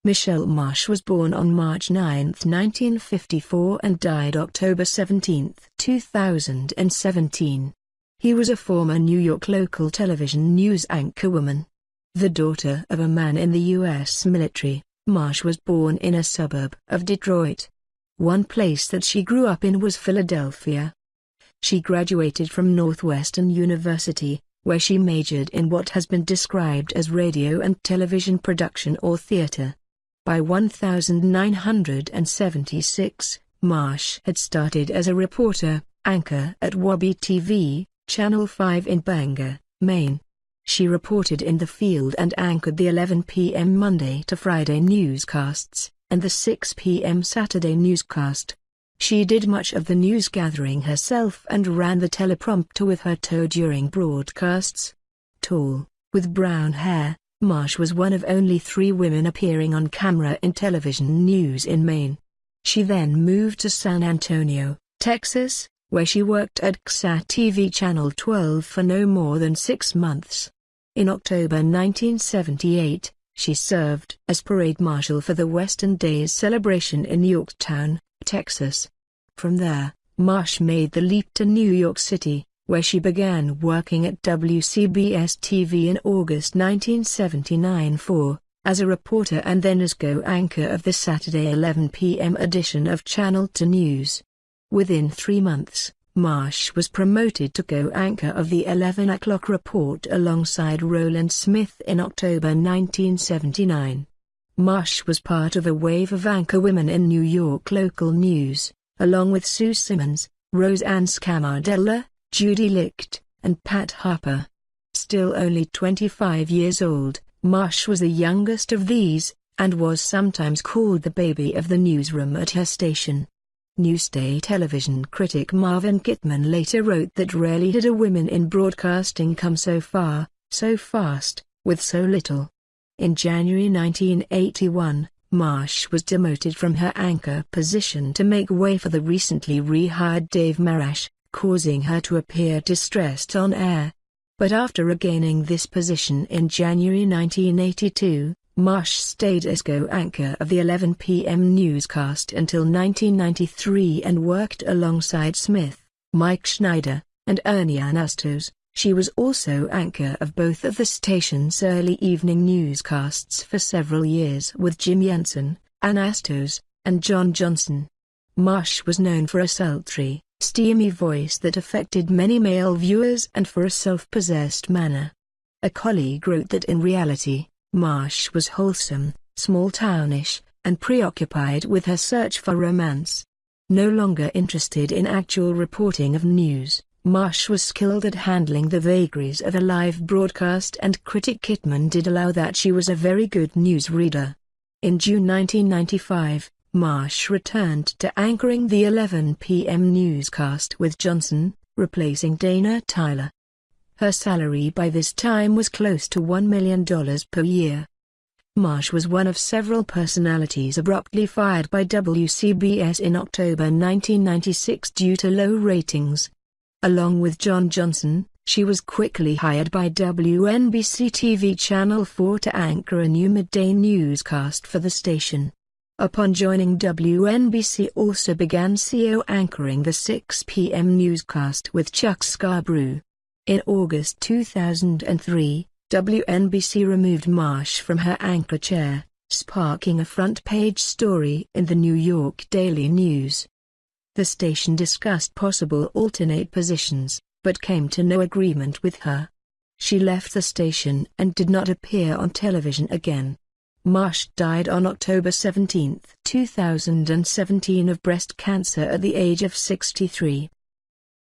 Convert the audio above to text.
Michele Marsh was born on March 9, 1954 and died October 17, 2017. He was a former New York local television news anchorwoman. The daughter of a man in the U.S. military, Marsh was born in a suburb of Detroit. One place that she grew up in was Philadelphia. She graduated from Northwestern University, where she majored in what has been described as radio and television production or theater. By 1976, Marsh had started as a reporter, anchor at Wabi TV, Channel 5 in Bangor, Maine. She reported in the field and anchored the 11 p.m. Monday to Friday newscasts, and the 6 p.m. Saturday newscast. She did much of the news gathering herself and ran the teleprompter with her toe during broadcasts. Tall, with brown hair, Marsh was one of only 3 women appearing on camera in television news in Maine. She then moved to San Antonio, Texas, where she worked at XA-TV Channel 12 for no more than 6 months. In October 1978, she served as parade marshal for the Western Days celebration in Yorktown, Texas. From there, Marsh made the leap to New York City, where she began working at WCBS-TV in August 1979 as a reporter and then as co-anchor of the Saturday 11 p.m. edition of Channel 2 News. Within 3 months, Marsh was promoted to co-anchor of the 11 o'clock report alongside Roland Smith in October 1979. Marsh was part of a wave of anchorwomen in New York local news, along with Sue Simmons, Roseanne Scamardella, Judy Licht, and Pat Harper. Still only 25 years old, Marsh was the youngest of these, and was sometimes called the baby of the newsroom at her station. Newsday television critic Marvin Kittman later wrote that rarely had a woman in broadcasting come so far, so fast, with so little. In January 1981, Marsh was demoted from her anchor position to make way for the recently rehired Dave Marash, causing her to appear distressed on air. But after regaining this position in January 1982, Marsh stayed as co-anchor of the 11 p.m. newscast until 1993 and worked alongside Smith, Mike Schneider, and Ernie Anastos. She was also anchor of both of the station's early evening newscasts for several years with Jim Jensen, Anastos, and John Johnson. Marsh was known for a sultry, steamy voice that affected many male viewers and for a self-possessed manner. A colleague wrote that in reality, Marsh was wholesome, small-townish, and preoccupied with her search for romance. No longer interested in actual reporting of news, Marsh was skilled at handling the vagaries of a live broadcast, and critic Kittman did allow that she was a very good newsreader. In June 1995, Marsh returned to anchoring the 11 p.m. newscast with Johnson, replacing Dana Tyler. Her salary by this time was close to $1 million per year. Marsh was one of several personalities abruptly fired by WCBS in October 1996 due to low ratings. Along with John Johnson, she was quickly hired by WNBC-TV Channel 4 to anchor a new midday newscast for the station. Upon joining WNBC, also began CO anchoring the 6 p.m. newscast with Chuck Scarborough. In August 2003, WNBC removed Marsh from her anchor chair, sparking a front-page story in the New York Daily News. The station discussed possible alternate positions, but came to no agreement with her. She left the station and did not appear on television again. Marsh died on October 17, 2017 of breast cancer at the age of 63.